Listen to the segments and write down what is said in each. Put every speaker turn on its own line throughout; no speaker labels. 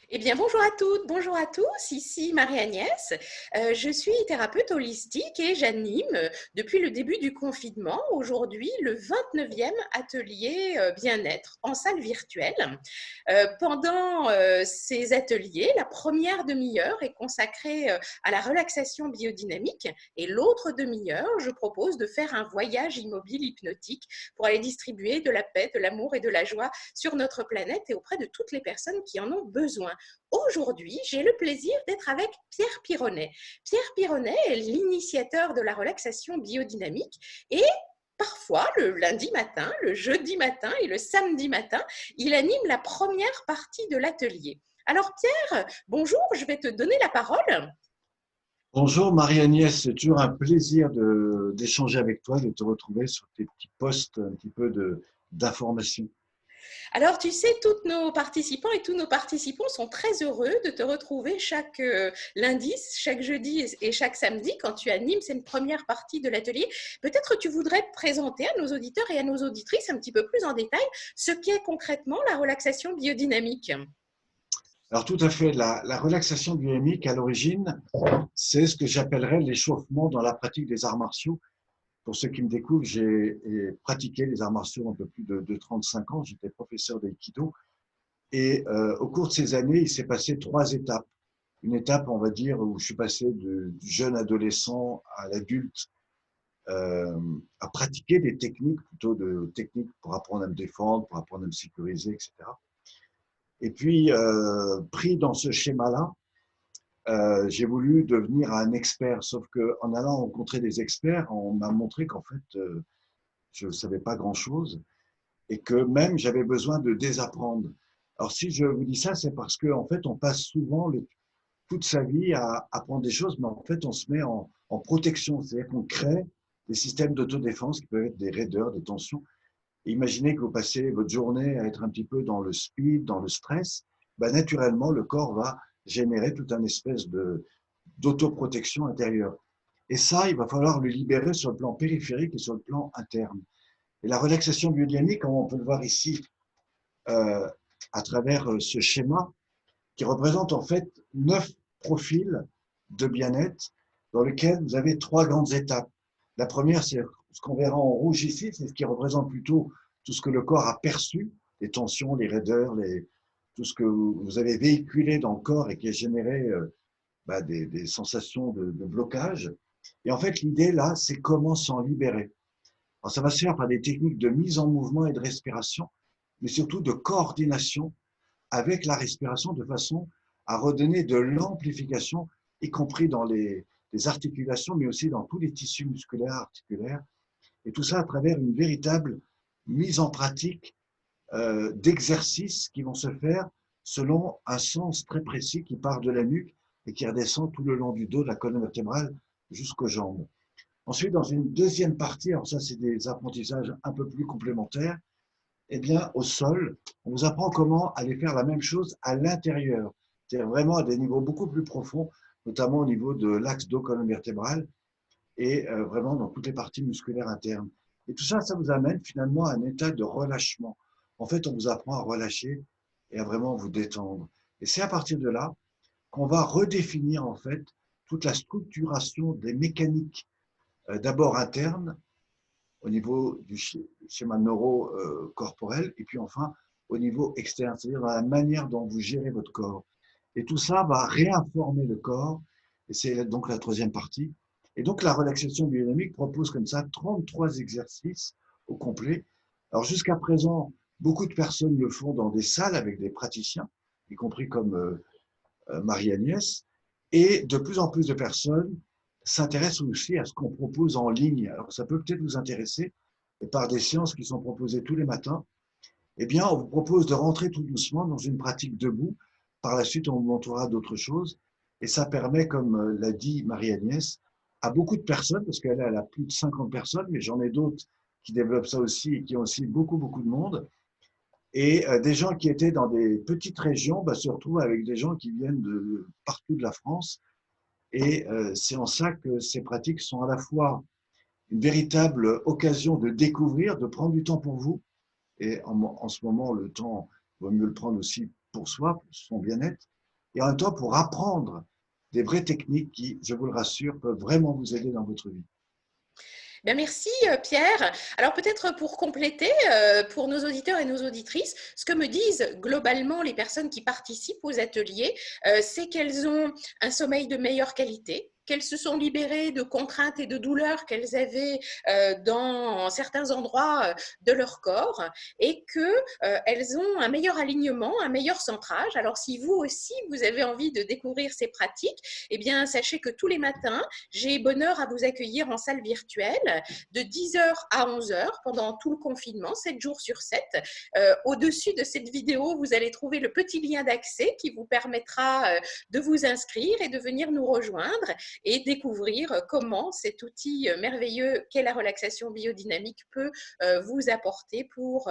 Eh bien, bonjour à toutes, bonjour à tous, ici Marie-Agnès. Je suis thérapeute holistique et j'anime depuis le début du confinement, aujourd'hui, le 29e atelier bien-être en salle virtuelle. Pendant ces ateliers, la première demi-heure est consacrée à la relaxation biodynamique et l'autre demi-heure, je propose de faire un voyage immobile hypnotique pour aller distribuer de la paix, de l'amour et de la joie sur notre planète et auprès de toutes les personnes qui en ont besoin. Aujourd'hui, j'ai le plaisir d'être avec Pierre Pironnet. Pierre Pironnet est l'initiateur de la relaxation biodynamique et parfois, le lundi matin, le jeudi matin et le samedi matin, il anime la première partie de l'atelier. Alors Pierre, bonjour, je vais te donner la parole.
Bonjour Marie-Agnès, c'est toujours un plaisir d'échanger avec toi, de te retrouver sur tes petits posts un petit peu d'information.
Alors, tu sais, tous nos participants et tous nos participants sont très heureux de te retrouver chaque lundi, chaque jeudi et chaque samedi quand tu animes cette première partie de l'atelier. Peut-être tu voudrais te présenter à nos auditeurs et à nos auditrices un petit peu plus en détail ce qu'est concrètement la relaxation biodynamique.
Alors tout à fait, la relaxation dynamique à l'origine, c'est ce que j'appellerais l'échauffement dans la pratique des arts martiaux. Pour ceux qui me découvrent, j'ai pratiqué les arts martiaux un peu plus de 35 ans, j'étais professeur d'aïkido et au cours de ces années, il s'est passé trois étapes. Une étape, on va dire, où je suis passé du jeune adolescent à l'adulte euh, à pratiquer des techniques, plutôt de techniques pour apprendre à me défendre, pour apprendre à me sécuriser, etc. Et puis, pris dans ce schéma-là, j'ai voulu devenir un expert, sauf qu'en allant rencontrer des experts, on m'a montré qu'en fait, je ne savais pas grand-chose et que même j'avais besoin de désapprendre. Alors, si je vous dis ça, c'est parce qu'en fait, on passe souvent toute sa vie à apprendre des choses, mais en fait, on se met en protection, c'est-à-dire qu'on crée des systèmes d'autodéfense qui peuvent être des raideurs, des tensions. Et imaginez que vous passez votre journée à être un petit peu dans le speed, dans le stress, ben naturellement, le corps va générer toute une espèce d'autoprotection intérieure. Et ça, il va falloir le libérer sur le plan périphérique et sur le plan interne. Et la relaxation biodynamique, comme on peut le voir ici euh, à travers ce schéma, qui représente en fait 9 profils de bien-être dans lesquels vous avez trois grandes étapes. La première, c'est ce qu'on verra en rouge ici, c'est ce qui représente plutôt tout ce que le corps a perçu, les tensions, les raideurs, tout ce que vous avez véhiculé dans le corps et qui a généré des sensations de blocage. Et en fait, l'idée là, c'est comment s'en libérer. Alors, ça va se faire par des techniques de mise en mouvement et de respiration, mais surtout de coordination avec la respiration de façon à redonner de l'amplification, y compris dans les articulations, mais aussi dans tous les tissus musculaires, articulaires. Et tout ça à travers une véritable mise en pratique d'exercices qui vont se faire selon un sens très précis qui part de la nuque et qui redescend tout le long du dos, de la colonne vertébrale jusqu'aux jambes. Ensuite, dans une deuxième partie, alors ça c'est des apprentissages un peu plus complémentaires, eh bien, au sol, on vous apprend comment aller faire la même chose à l'intérieur, c'est-à-dire vraiment à des niveaux beaucoup plus profonds, notamment au niveau de l'axe dos-colonne vertébrale et vraiment dans toutes les parties musculaires internes. Et tout ça, ça vous amène finalement à un état de relâchement. En fait, on vous apprend à relâcher et à vraiment vous détendre. Et c'est à partir de là qu'on va redéfinir en fait toute la structuration des mécaniques, d'abord internes, au niveau du schéma neuro-corporel, et puis enfin au niveau externe, c'est-à-dire dans la manière dont vous gérez votre corps. Et tout ça va réinformer le corps, et c'est donc la troisième partie. Et donc la relaxation biodynamique propose comme ça 33 exercices au complet. Alors jusqu'à présent, beaucoup de personnes le font dans des salles avec des praticiens, y compris comme Marie-Agnès, et de plus en plus de personnes s'intéressent aussi à ce qu'on propose en ligne. Alors, ça peut peut-être vous intéresser, et par des séances qui sont proposées tous les matins, eh bien, on vous propose de rentrer tout doucement dans une pratique debout. Par la suite, on vous montrera d'autres choses. Et ça permet, comme l'a dit Marie-Agnès, à beaucoup de personnes, parce qu'elle a plus de 50 personnes, mais j'en ai d'autres qui développent ça aussi et qui ont aussi beaucoup, beaucoup de monde. Et des gens qui étaient dans des petites régions se retrouvent avec des gens qui viennent de partout de la France. Et c'est en ça que ces pratiques sont à la fois une véritable occasion de découvrir, de prendre du temps pour vous. Et en ce moment, le temps, il vaut mieux le prendre aussi pour soi, pour son bien-être. et en même temps pour apprendre des vraies techniques qui, je vous le rassure, peuvent vraiment vous aider dans votre vie.
Bien, merci Pierre. Alors peut-être pour compléter, pour nos auditeurs et nos auditrices, ce que me disent globalement les personnes qui participent aux ateliers, c'est qu'elles ont un sommeil de meilleure qualité, qu'elles se sont libérées de contraintes et de douleurs qu'elles avaient dans certains endroits de leur corps et qu'elles ont un meilleur alignement, un meilleur centrage. Alors si vous aussi, vous avez envie de découvrir ces pratiques, eh bien sachez que tous les matins, j'ai bonheur à vous accueillir en salle virtuelle de 10h à 11h pendant tout le confinement, 7 jours sur 7. Au-dessus de cette vidéo, vous allez trouver le petit lien d'accès qui vous permettra de vous inscrire et de venir nous rejoindre et découvrir comment cet outil merveilleux qu'est la relaxation biodynamique peut vous apporter pour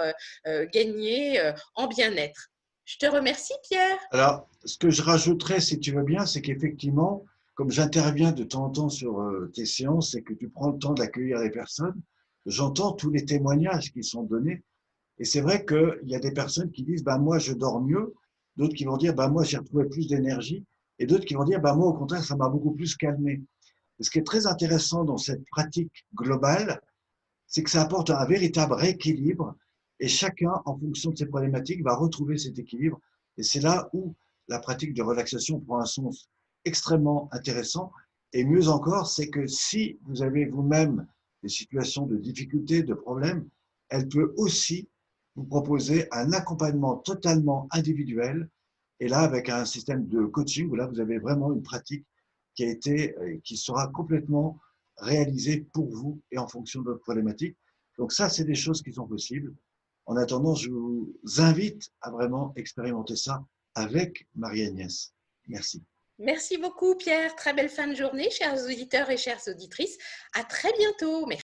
gagner en bien-être. Je te remercie, Pierre.
Alors, ce que je rajouterais, si tu veux bien, c'est qu'effectivement, comme j'interviens de temps en temps sur tes séances et que tu prends le temps d'accueillir les personnes, j'entends tous les témoignages qui sont donnés. Et c'est vrai qu'il y a des personnes qui disent, bah, moi, je dors mieux. D'autres qui vont dire, bah, moi, j'ai retrouvé plus d'énergie. Et d'autres qui vont dire, bah, moi, au contraire, ça m'a beaucoup plus calmé. Et ce qui est très intéressant dans cette pratique globale, c'est que ça apporte un véritable rééquilibre et chacun, en fonction de ses problématiques, va retrouver cet équilibre. Et c'est là où la pratique de relaxation prend un sens extrêmement intéressant. Et mieux encore, c'est que si vous avez vous-même des situations de difficultés, de problèmes, elle peut aussi vous proposer un accompagnement totalement individuel. Et là, avec un système de coaching, où là, vous avez vraiment une pratique qui sera complètement réalisée pour vous et en fonction de votre problématique. Donc ça, c'est des choses qui sont possibles. En attendant, je vous invite à vraiment expérimenter ça avec Marie-Agnès. Merci.
Merci beaucoup, Pierre. Très belle fin de journée, chers auditeurs et chères auditrices. À très bientôt. Merci.